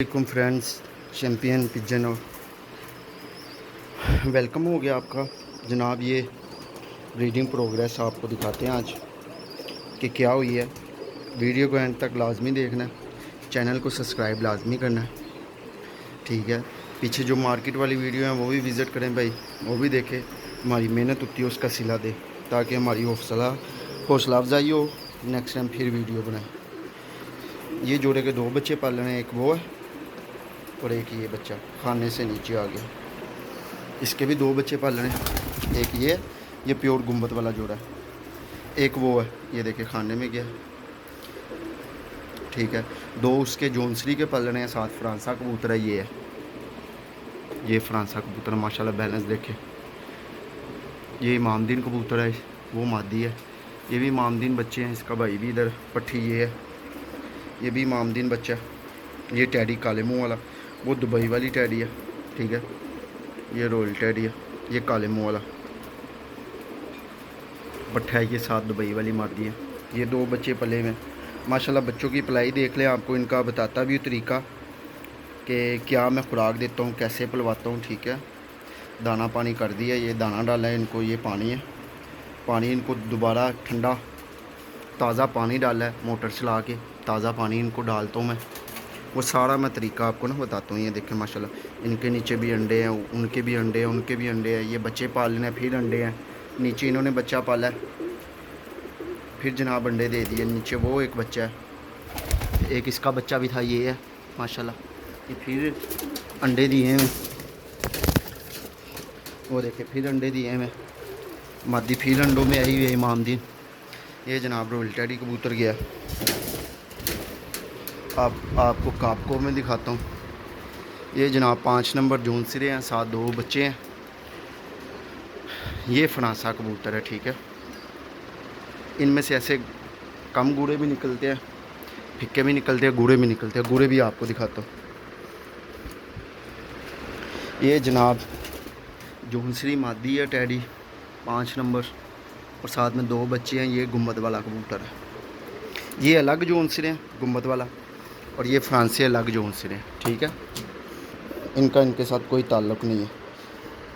वालेकुम friends, champion pigeon और welcome हो गया आपका जनाब। ये ब्रीडिंग प्रोग्रेस आपको दिखाते हैं आज कि क्या हुई है। वीडियो को एंड तक लाजमी देखना है, चैनल को सब्सक्राइब लाजमी करना है, ठीक है। पीछे जो मार्केट वाली वीडियो हैं वो भी विज़िट करें भाई, वो भी देखें। हमारी मेहनत होती है उसका सिला दे, ताकि हमारी हौसला अफजाई हो, नेक्स्ट टाइम फिर वीडियो बनाएं। ये जोड़े के 2 बच्चे पाल रहे हैं, एक वो है और एक ये बच्चा खाने से नीचे आ गया। इसके भी 2 बच्चे पाल रहे हैं, एक ये प्योर गुम्बद वाला जोड़ा है, एक वो है ये देखिए खाने में गया, ठीक है। 2 उसके जोनसरी के पाल रहे हैं, 7 फ्रांसा कबूतर है। ये फ्रांसा कबूतर माशाल्लाह बैलेंस देखे। ये इमामदीन कबूतर है, वो मादी है। ये भी इमामदीन बच्चे हैं, इसका भाई भी इधर पट्टी ये है, ये भी इमामदीन बच्चा है। ये टैडी काले मुँह वाला, वो दुबई वाली टैडी है, ठीक है। ये रॉयल टैडी है, ये काले मुँह वाला पट्ठा है। ये 7 दुबई वाली मादी है। ये 2 बच्चे पले में माशाल्लाह। बच्चों की पलाई देख लें, आपको इनका बताता भी तरीका कि क्या मैं खुराक देता हूँ, कैसे पलवाता हूँ, ठीक है। दाना पानी कर दिया, ये दाना डाला है इनको, ये पानी है। पानी इनको दोबारा ठंडा ताज़ा पानी डाला है, मोटर चला के ताज़ा पानी इनको डालता हूँ मैं। वो सारा मैं तरीका आपको ना बताता हूँ। ये देखें माशाल्लाह, इनके नीचे भी अंडे हैं, उनके भी अंडे हैं, उनके भी अंडे हैं। ये बच्चे पालने हैं, फिर अंडे हैं। नीचे इन्होंने बच्चा पाला है, फिर जनाब अंडे दे दिए। नीचे वो एक बच्चा है, एक इसका बच्चा भी था, ये है माशाल्लाह। ये फिर अंडे दिए हैं, वो देखे फिर अंडे दिए हैं। मादी फिर अंडों में आई हुई है इमामदीन। ये जनाब रॉयल टैडी कबूतर गया। आपको कापको में दिखाता हूँ। ये जनाब 5 नंबर जोन सिरे हैं, 7 2 बच्चे हैं। ये फ्रांसा कबूतर है, ठीक है। इनमें से ऐसे कम गूढ़े भी निकलते हैं, फिक्के भी निकलते हैं, गूढ़े भी निकलते हैं। गूढ़े भी आपको दिखाता हूँ। ये जनाब जोनसरी मादी है टैडी 5 नंबर, और साथ में 2 बच्चे हैं। ये गुम्बद वाला कबूतर है। ये अलग जोनसरे हैं गुम्बद वाला, और ये फ्रांसी अलग जोनसरे हैं, ठीक है। इनका इनके साथ कोई ताल्लुक़ नहीं है,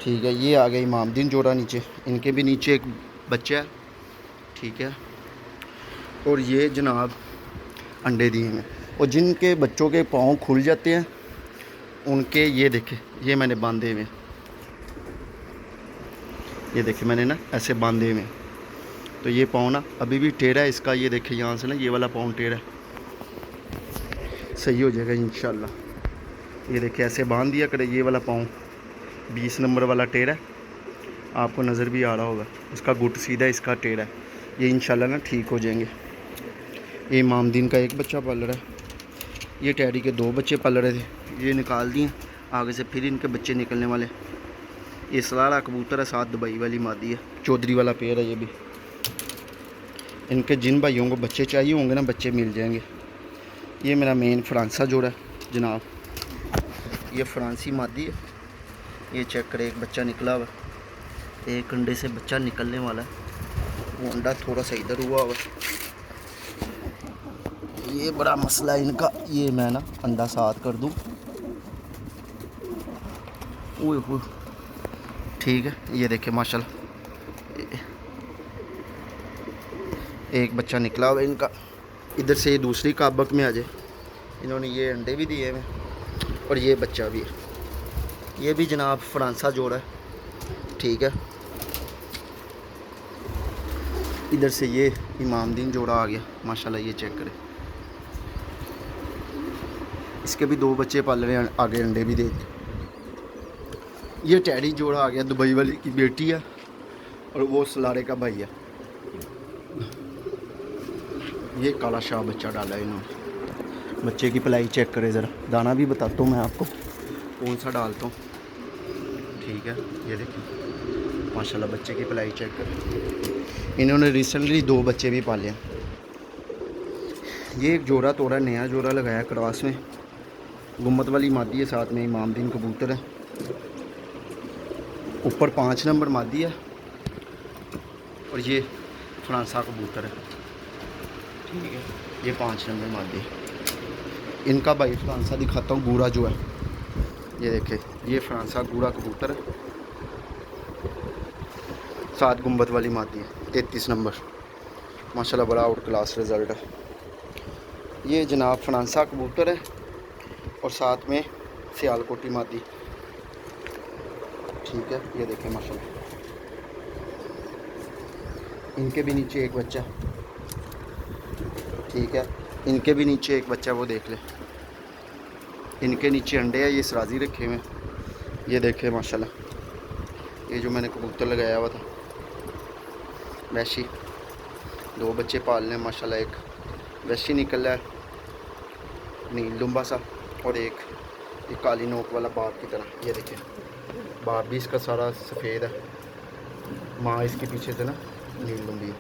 ठीक है। ये आ गया इमामदीन जोड़ा नीचे, इनके भी नीचे एक बच्चा है, ठीक है। और ये जनाब अंडे दिए हैं, और जिनके बच्चों के पाँव खुल जाते हैं उनके ये देखे, ये मैंने बांधे हुए, ये देखे मैंने ना ऐसे बांधे हुए। तो ये पाँव ना अभी भी टेढ़ा है इसका, ये देखे यहाँ से ना ये वाला पाँव टेढ़ा है, सही हो जाएगा इंशाल्लाह। ये देखे ऐसे बांध दिया करे, ये वाला पाँव 20 नंबर वाला टेढ़ा है, आपको नज़र भी आ रहा होगा। उसका गुट सीधा, इसका टेढ़ा है। ये इंशाल्लाह ना ठीक हो जाएंगे। ये इमामदीन का एक बच्चा पल रहा है। ये टैडी के 2 बच्चे पल रहे थे, ये निकाल दिए, आगे से फिर इनके बच्चे निकलने वाले। ये सलारा कबूतर है, 7 दुबई वाली मादी है, चौधरी वाला पेड़ है। ये भी इनके जिन भाइयों को बच्चे चाहिए होंगे ना, बच्चे मिल जाएंगे। ये मेरा मेन फ्रांसा जोड़ा है जनाब, ये फ्रांसी मादी है। ये चेक करें, एक बच्चा निकला हुआ, एक अंडे से बच्चा निकलने वाला है। वो अंडा थोड़ा सा इधर हुआ हुआ, ये बड़ा मसला है इनका। ये मैं ना अंडा साथ कर दूँ, ओह ठीक है। ये देखिए माशाल्लाह, एक बच्चा निकला हुआ इनका। इधर से ये दूसरी काबक में आ जाए। इन्होंने ये अंडे भी दिए हैं, और ये बच्चा भी है। ये भी जनाब फ्रांसा जोड़ा है, ठीक है। इधर से ये इमामदीन जोड़ा आ गया माशाल्लाह। ये चेक करें, इसके भी 2 बच्चे पाल रहे हैं, आगे अंडे भी दे दिए। ये टैडी जोड़ा आ गया, दुबई वाली की बेटी है, और वो सलारे का भाई है। ये काला शाह बच्चा डाला है इन्होंने। बच्चे की पलाई चेक करें ज़रा, दाना भी बताता हूँ मैं आपको कौन सा डालता हूँ, ठीक है। ये देखिए माशाल्लाह, बच्चे की पलाई चेक करें। इन्होंने रिसेंटली 2 बच्चे भी पाले हैं। ये एक जोड़ा तोड़ा, नया जोड़ा लगाया क्रॉस में, गुम्बद वाली मादी है, साथ में इमामदीन कबूतर है। ऊपर 5 नंबर मादी है, और ये फ्रांसा कबूतर है, ठीक है। ये 5 नंबर मादी। इनका भाई फ्रांसा दिखाता हूँ, गूरा जो है, ये देखे, ये फ्रांसा गूरा कबूतर है, 7 गुंबद वाली मादी है, 33 नंबर, माशाल्लाह बड़ा आउट क्लास रिज़ल्ट है। ये जनाब फ्रांसा कबूतर है और साथ में सियालकोटी मादी, ठीक है। ये देखें माशाल्लाह, इनके भी नीचे एक बच्चा, ठीक है, इनके भी नीचे एक बच्चा, वो देख ले, इनके नीचे अंडे हैं, ये सराजी रखे हुए हैं। ये देखे माशाल्लाह, ये जो मैंने कबूतर लगाया हुआ था वैशी, 2 बच्चे पालने माशाल्लाह, एक वैशी निकल रहा है नील डुम्बा सा, और एक काली नोक वाला बाप की तरह। ये देखिए बाप भी इसका सारा सफ़ेद है, माँ इसके पीछे से ना नील डुम्बी है।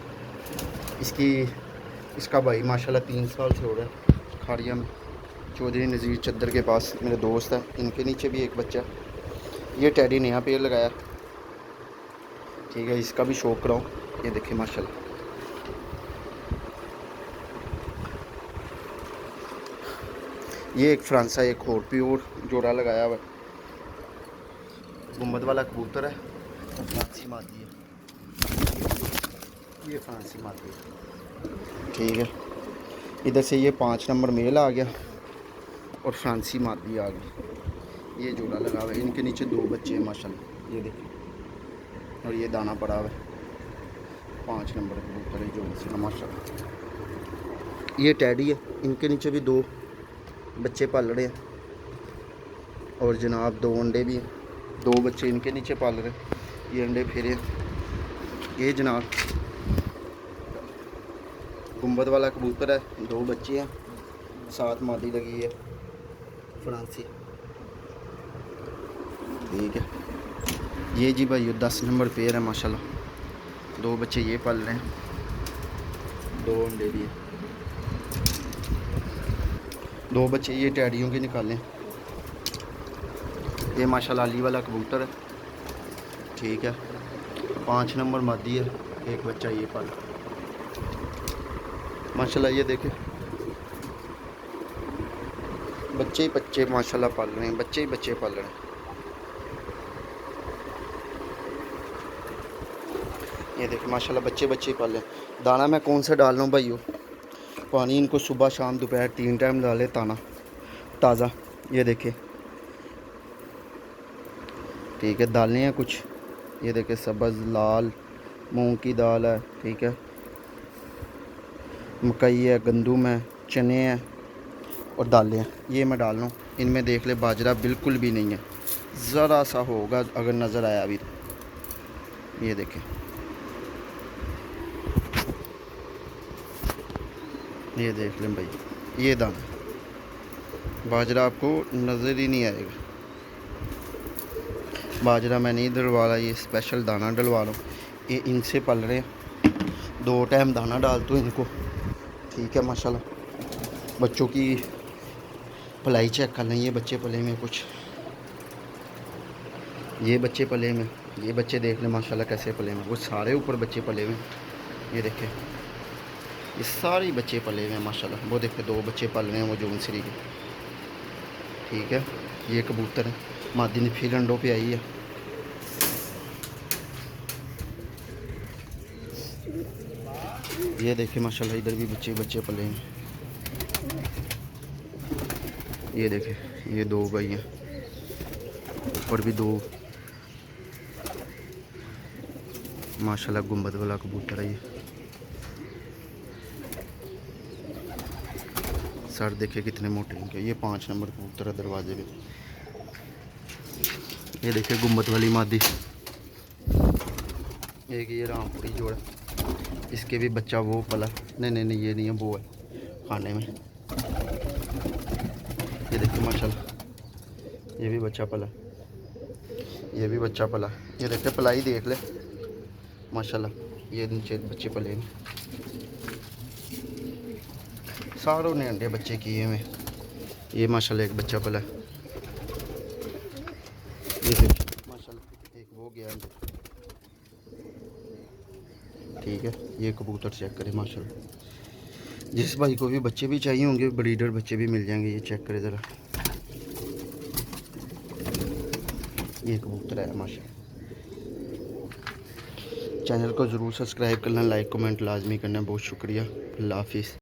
इसका भाई माशाल्लाह 3 साल से हो रहा है खाड़िया में, चौधरी नज़ीर चद्दर के पास, मेरे दोस्त है, इनके नीचे भी एक बच्चा। ये टैडी नया पेड़ लगाया, ठीक है, इसका भी शौक कराऊँ। ये देखिए माशाल्लाह, ये एक फ्रांसा, एक और प्योर जोड़ा लगाया हुआ, गुम्बद वाला कबूतर है, फ्रांसी मादी है, ये फ्रांसी मादी है, ठीक है। इधर से ये 5 नंबर मेल आ गया और फ्रांसी मादी आ गई, ये जोड़ा लगा हुआ है, इनके नीचे 2 बच्चे हैं माशाल्लाह, ये देखिए, और ये दाना पड़ा हुआ है, 5 नंबर कबूतर है जो से माशाल्लाह। ये टैडी है, इनके नीचे भी 2 बच्चे पाल रहे हैं, और जनाब 2 अंडे भी हैं, 2 बच्चे इनके नीचे पाल रहे हैं, ये अंडे फेरे। ये जनाब गुंबद वाला कबूतर है, 2 बच्चे हैं, 7 मादी लगी है फ्रांसी, ठीक है। ये जी भाई 10 नंबर पेयर है माशाल्लाह, 2 बच्चे ये पाल रहे हैं, 2 अंडे भी हैं, 2 बच्चे ये टैडियों के निकाले। ये माशाल्लाह अली वाला कबूतर है, ठीक है, 5 नंबर मादी है, एक बच्चा ये पाल माशाल्लाह। ये देखे बच्चे ही बच्चे माशाल्लाह पाल रहे हैं, बच्चे ही बच्चे पाल रहे हैं। ये देखे माशाल्लाह बच्चे बच्चे पाल रहे हैं। दाना मैं कौन सा डाल रहा हूँ भाइयों, पानी इनको सुबह शाम दोपहर 3 टाइम डाले, ताना ताज़ा। ये देखे, ठीक है, दालें हैं कुछ, ये देखे सब्ज़ लाल मूंग की दाल है, ठीक है, मकई है, गंदुम है, चने हैं और दालें हैं, ये मैं डाल रहा हूँ। इनमें देख ले बाजरा बिल्कुल भी नहीं है, ज़रा सा होगा अगर नज़र आया अभी तो। ये देखें, ये देख लें भाई, ये दाना, बाजरा आपको नज़र ही नहीं आएगा, बाजरा मैं नहीं डलवा रहा, ये स्पेशल दाना डलवा रहा हूँ। ये इनसे पल रहे हैं, 2 टाइम दाना डाल दो इनको, ठीक है माशाल्लाह। बच्चों की पलाई चेक कर लें, ये बच्चे पले में कुछ, ये बच्चे पले में, ये बच्चे देख लें माशाल्लाह कैसे पले में, वो सारे ऊपर बच्चे पले में, ये देखें ये सारे बच्चे पले हुए हैं माशाल्लाह। वो देखे 2 बच्चे पल रहे हैं वो जूनसरी के, ठीक है। ये कबूतर है, मादी ने फिर अंडों पे आई है, ये देखे माशाल्लाह, इधर भी बच्चे बच्चे पले हैं। ये देखे, ये 2 भाई हैं, और भी 2 माशाल्लाह गुंबद वाला कबूतर है। ये सर देखे कितने मोटे हैं, ये 5 नंबर कबूतर है दरवाजे पे। ये देखे गुंबद वाली मादी, एक ये रामपुरी जोड़ा, इसके भी बच्चा वो पला, नहीं ये नहीं है, वो है खाने में। ये देखिए माशाल्लाह, ये भी बच्चा पला, ये भी बच्चा पला, ये देखिए पलाई देख ले माशाल्लाह। ये नीचे बच्चे पले हैं, सारों ने अंडे बच्चे किए हुए। ये माशाल्लाह एक बच्चा पला, ये देखिए माशाल्लाह एक वो गया अंदर, ठीक है। ये कबूतर चेक करें माशाल्लाह, जिस भाई को भी बच्चे भी चाहिए होंगे, ब्रीडर बच्चे भी मिल जाएंगे। ये चेक करें ज़रा, ये कबूतर है माशा। चैनल को ज़रूर सब्सक्राइब करना, लाइक कमेंट लाजमी करना। बहुत शुक्रिया। अल्लाह हाफिज़।